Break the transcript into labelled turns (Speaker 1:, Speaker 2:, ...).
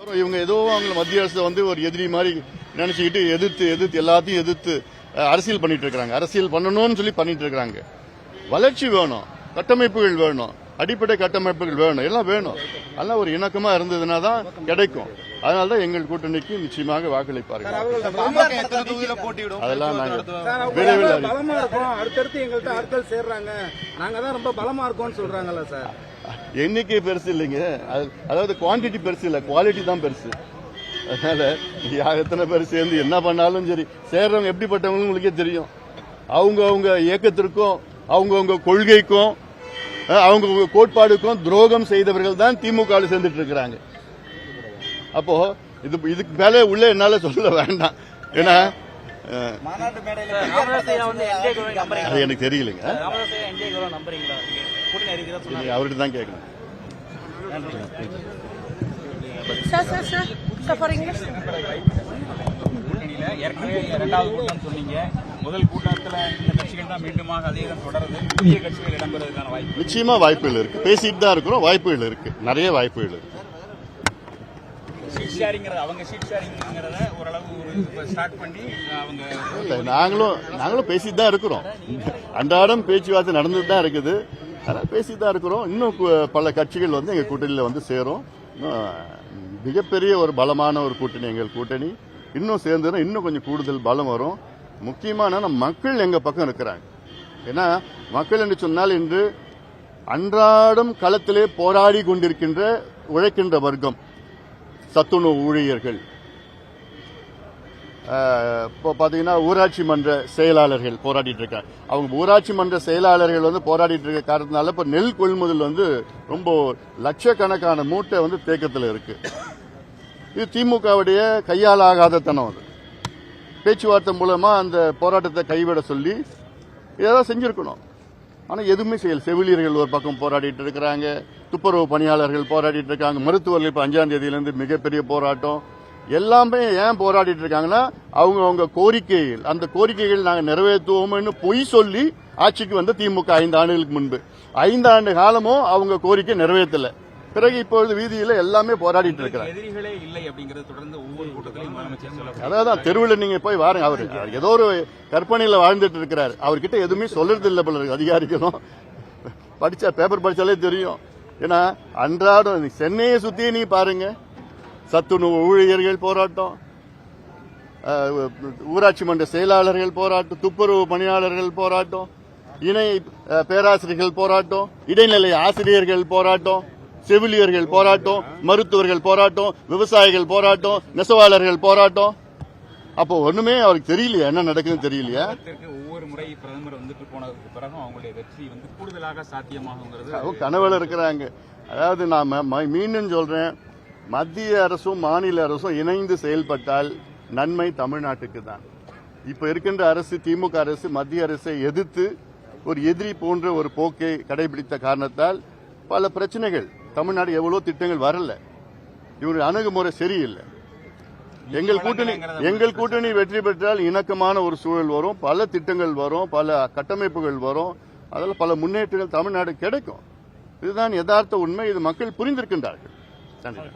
Speaker 1: இவங்க ஏதோ அவங்க மத்திய அரசு வந்து ஒரு எதிரி மாதிரி நினைச்சுக்கிட்டு எதிர்த்து எல்லாத்தையும் எதிர்த்து அரசியல் பண்ணிட்டு இருக்காங்க. அரசியல் பண்ணணும்னு சொல்லி பண்ணிட்டு இருக்காங்க. வளர்ச்சி வேணும், கட்டமைப்புகள் வேணும், அடிப்படை கட்டமைப்புகள் வேணும், எல்லாம் வேணும். அதெல்லாம் ஒரு இணக்கமா இருந்ததுன்னா தான் கிடைக்கும். அதனாலதான் எங்கள் கூட்டணிக்கு நிச்சயமாக வாக்களிப்பார்கள். அதெல்லாம் நாங்கள் விரைவில்
Speaker 2: அடுத்தடுத்து எங்கள்கிட்ட ஆட்கள் சேர்றாங்க, நாங்க தான் ரொம்ப பலமா இருக்கோம்னு சொல்றாங்கல்ல சார்.
Speaker 1: எண்ணிக்கை பெருசு இல்லைங்க, அதாவது குவான்டிட்டி பெருசு இல்ல, குவாலிட்டி தான் பெருசு. அதனால எத்தனை பேர் சேர்ந்து என்ன பண்ணாலும் சரி, சேர்றவங்க எப்படிப்பட்டவங்களும் உங்களுக்கே தெரியும். அவங்க இயக்கத்திற்கும் அவங்க கொள்கைக்கும் அவங்க கோட்பாடுக்கும் துரோகம் செய்தவர்கள் தான் திமுக சேர்ந்துட்டு இருக்கிறாங்க. அப்போ இதுக்கு மேலே உள்ள என்னால சொல்ல வேண்டாம். ஏன்னா அது எனக்கு தெரியலைங்க, அவர்கிட்ட தான் கேட்கணும்.
Speaker 3: ஏற்கனவே இரண்டாவது கூட்டம் சொன்னீங்க, முதல் கூட்டத்தில் இந்த கட்சிகள் தான் மீண்டுமாக அதே தொடருது, புதிய கட்சிகள் இடம்பெறுவதற்கான வாய்ப்பு
Speaker 1: நிச்சயமா வாய்ப்புகள் இருக்கு. பேசிட்டு தான் இருக்கிறோம், வாய்ப்புகள் இருக்கு, நிறைய வாய்ப்புகள் இருக்கு.
Speaker 3: சீட் ஷேரிங்கிறத அவங்க சீட் ஷேரிங்கிறத ஓரளவு ஸ்டார்ட் பண்ணி அவங்க
Speaker 1: நாங்களும் பேசிட்டு தான் இருக்கிறோம். அன்றாடம் பேச்சுவார்த்தை நடந்துட்டு தான் இருக்குது, பேசிட்டு தான் இருக்கிறோம். இன்னும் பல கட்சிகள் வந்து எங்க கூட்டணியில வந்து சேரும். மிகப்பெரிய ஒரு பலமான ஒரு கூட்டணி எங்கள் கூட்டணி. இன்னும் சேர்ந்து இன்னும் கொஞ்சம் கூடுதல் பலம் வரும். முக்கியமான மக்கள் எங்க பக்கம் இருக்கிறாங்க. ஏன்னா மக்கள் என்று சொன்னால் இன்று அன்றாடம் களத்திலே போராடி கொண்டிருக்கின்ற உழைக்கின்ற வர்க்கம், சத்துணவு ஊழியர்கள், இப்போ பாத்தீங்கன்னா ஊராட்சி மன்ற செயலாளர்கள் போராடிட்டு இருக்காங்க. அவங்க ஊராட்சி மன்ற செயலாளர்கள் வந்து போராடிட்டு இருக்க காரணத்தினால இப்ப நெல் கொள்முதல் வந்து ரொம்ப லட்சக்கணக்கான மூட்டை வந்து தேக்கத்தில் இருக்கு. இது திமுகவுடைய கையாலாகாத தனம். அது பேச்சுவார்த்தை மூலமா அந்த போராட்டத்தை கைவிட சொல்லி ஏதாவது செஞ்சிருக்கணும். ஆனா எதுவுமே செய்யல. செவிலியர்கள் ஒரு பக்கம் போராடிட்டு இருக்கிறாங்க, துப்புரவு பணியாளர்கள் போராடிட்டு இருக்காங்க, மருத்துவர்கள் இப்ப 5ஆம் தேதியிலிருந்து மிகப்பெரிய போராட்டம். எல்லாமே ஏன் போராடிட்டு இருக்காங்கன்னா அவங்க கோரிக்கைகள், அந்த கோரிக்கைகள் நாங்கள் நிறைவேற்றுவோம்னு பொய் சொல்லி ஆட்சிக்கு வந்த திமுக 5 ஆண்டுகளுக்கு முன்பு 5 ஆண்டு காலமும் அவங்க கோரிக்கை நிறைவேற்றல. பிறகு இப்பொழுது வீதியில எல்லாமே போராடிட்டு இருக்கிறாங்க.
Speaker 3: எதிரிகளே இல்லை அப்படிங்கறது தொடர்ந்து ஒவ்வொரு கூட்டத்திலையும் முதலமைச்சர் சொல்றாரு.
Speaker 1: அதான் தெருவில் நீங்க போய் வாருங்க. அவரு ஏதோ ஒரு கற்பனையில வாழ்ந்துட்டு இருக்கிறார். அவர்கிட்ட எதுவுமே சொல்றது இல்லை போல இருக்கு அதிகாரிகளும். பேப்பர் படிச்சாலே தெரியும். ஏன்னா அன்றாடம் சென்னையை சுத்தி நீ பாருங்க, சத்துணவு ஊழியர்கள் போராட்டம், ஊராட்சி மன்ற செயலாளர்கள் போராட்டம், துப்புரவு பணியாளர்கள் போராட்டம், இணை பேராசிரியர்கள் போராட்டம், இடைநிலை ஆசிரியர்கள் போராட்டம், செவிலியர்கள் போராட்டம், மருத்துவர்கள் போராட்டம், விவசாயிகள் போராட்டம், நெசவாளர்கள் போராட்டம். அப்போ ஒண்ணுமே அவருக்கு தெரியலையா, என்ன நடக்குதுன்னு தெரியலையா?
Speaker 3: ஒவ்வொரு முறை பிரதமர் வந்துட்டு போனதுக்கு பிறகு அவங்களுடைய வெற்றி வந்து கூடுதலாக சாத்தியமாகுங்கிறது
Speaker 1: கனவுல இருக்கிறாங்க. அதாவது நாம மீண்டும் சொல்றேன், மத்திய அரசும் மாநில அரசும் இணைந்து செயல்பட்டால் நன்மை தமிழ்நாட்டுக்கு தான். இப்ப இருக்கின்ற அரசு, திமுக அரசு மத்திய அரசை எதிர்த்து ஒரு எதிரி போன்ற ஒரு போக்கை கடைபிடித்த காரணத்தால் பல பிரச்சனைகள், தமிழ்நாடு எவ்வளவு திட்டங்கள் வரல. இவருடைய அணுகுமுறை சரியில்லை. எங்கள் கூட்டணி வெற்றி பெற்றால் இணக்கமான ஒரு சூழல் வரும், பல திட்டங்கள் வரும், பல கட்டமைப்புகள் வரும், அதில் பல முன்னேற்றங்கள் தமிழ்நாடு கிடைக்கும். இதுதான் யதார்த்த உண்மை. இது மக்கள் புரிந்திருக்கின்றார்கள். நன்றி.